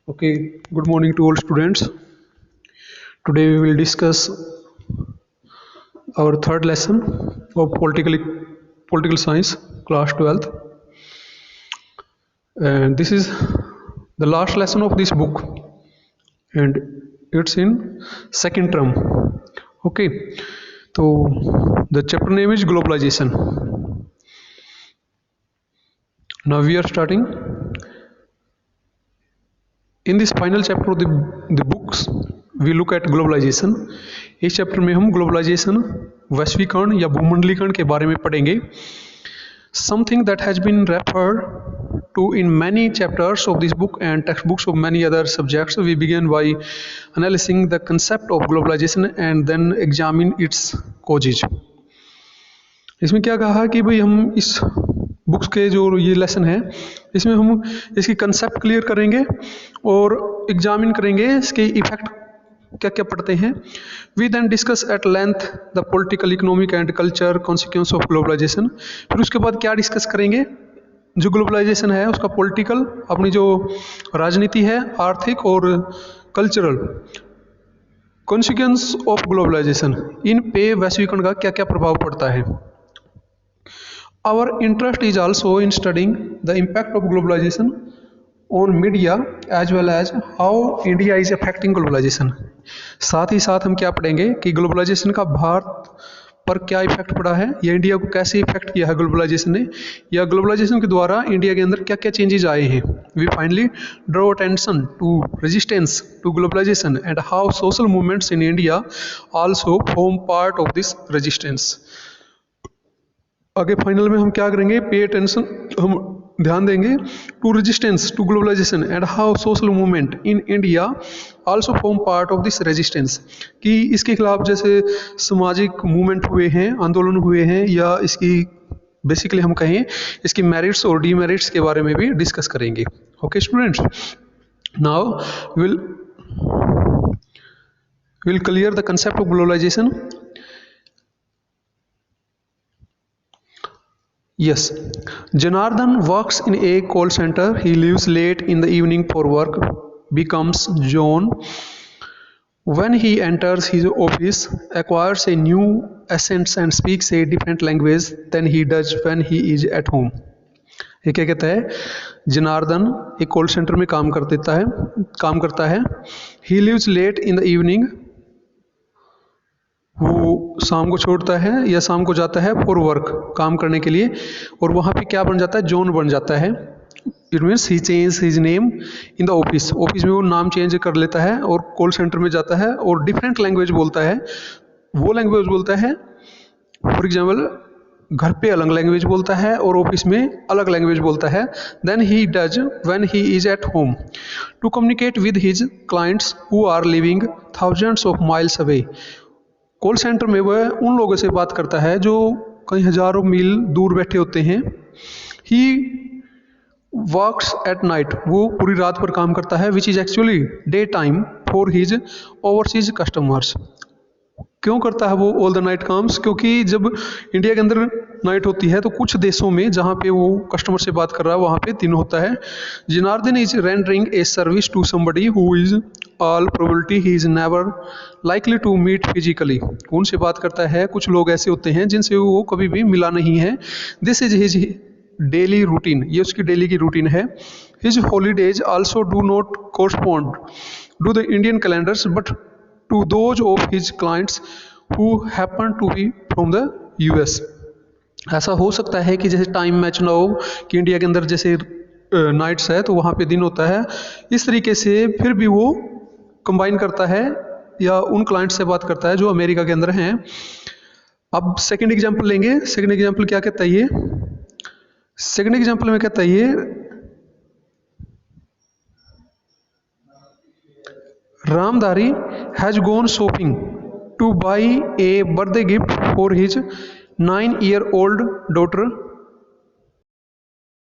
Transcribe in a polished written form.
Okay, good morning to all students. Today we will discuss our third lesson of political science, class 12th. And this is the last lesson of this book, and it's in second term. Okay, so the chapter name is globalization. Now we are starting. In this final chapter of the books, we look at globalization. इस chapter में हम globalisation, वैश्वीकरण या भूमंडलीकरण के बारे में पढ़ेंगे. Something that has been referred to in many chapters of this book and textbooks of many other subjects. We begin by analyzing the concept of globalization and then examine its causes. इसमें क्या कहा कि भाई हम इस books के जो ये लेसन है इसमें हम इसकी कंसेप्ट क्लियर करेंगे और एग्जामिन करेंगे इसके इफेक्ट क्या क्या पड़ते हैं. We then discuss at length the political, economic and culture consequence of globalisation. फिर उसके बाद क्या डिस्कस करेंगे, जो ग्लोबलाइजेशन है उसका पॉलिटिकल, अपनी जो राजनीति है, आर्थिक और कल्चरल कॉन्सिक्वेंस ऑफ ग्लोबलाइजेशन, इन पे वैश्वीकरण का क्या क्या प्रभाव पड़ता है. Our interest is also in studying the impact of globalization on media as well as how India is affecting globalization. साथ ही साथ हम क्या पढ़ेंगे कि ग्लोबलाइजेशन का भारत पर क्या इफेक्ट पड़ा है या इंडिया को कैसे इफेक्ट किया है ग्लोबलाइजेशन ने, या ग्लोबलाइजेशन के द्वारा इंडिया के अंदर क्या क्या चेंजेस आए हैं. We finally draw attention to resistance to globalisation and how social movements in India also form part of this resistance. आगे फाइनल में हम क्या करेंगे, पे अटेंशन, हम ध्यान देंगे to resistance to globalisation and how social movement in India also form part of this resistance, कि इसके खिलाफ जैसे सामाजिक मूवमेंट हुए हैं, आंदोलन हुए हैं, या इसकी बेसिकली हम कहें इसकी मेरिट्स और डीमेरिट्स के बारे में भी डिस्कस करेंगे. Okay students, now will clear the concept of globalisation. Yes, Janardhan works in a call center. He leaves late in the evening for work, becomes John. When he enters his office, acquires a new accent and speaks a different language than he does when he is at home. ये क्या कहता है, जनार्दन एक call centre में काम करता है. He leaves late in the evening, वो शाम को छोड़ता है या शाम को जाता है फॉर वर्क, काम करने के लिए, और वहाँ पे क्या बन जाता है, जॉन बन जाता है. It means he change his name in the office. Office में वो नाम चेंज कर लेता है और कॉल सेंटर में जाता है और डिफरेंट लैंग्वेज बोलता है. वो लैंग्वेज बोलता है, फॉर एग्जाम्पल घर पे अलग लैंग्वेज बोलता है और ऑफिस में अलग लैंग्वेज बोलता है. Then he does when he is at home to communicate with his clients who are living thousands of miles away. Call centre में वह उन लोगों से बात करता है जो कई हजारों मील दूर बैठे होते हैं. ही वर्क्स एट नाइट, वो पूरी रात पर काम करता है, which is actually day time for his overseas customers. क्यों करता है वो ऑल द नाइट काम्स, क्योंकि जब इंडिया के अंदर नाइट होती है तो कुछ देशों में जहाँ पे वो कस्टमर से बात कर रहा है वहाँ पे दिन होता है. Janardhan is rendering a service to somebody who is all probability he is never likely to meet physically. उनसे बात करता है, कुछ लोग ऐसे होते हैं जिनसे वो कभी भी मिला नहीं है. This is his daily routine, ये उसकी डेली की रूटीन है. His holidays also do not correspond to the Indian calendars but to those of his clients who happen to be from the US. ऐसा हो सकता है कि जैसे टाइम मैच ना हो, कि इंडिया के अंदर जैसे नाइट्स है तो वहाँ पे दिन होता है, इस तरीके से फिर भी वो कंबाइन करता है या उन क्लाइंट से बात करता है जो अमेरिका के अंदर हैं. अब सेकंड एग्जांपल लेंगे. सेकंड एग्जांपल क्या कहता है ये, सेकंड एग्जांपल में कहता है ये, Ramdhari has gone shopping to buy a birthday gift for his 9-year-old daughter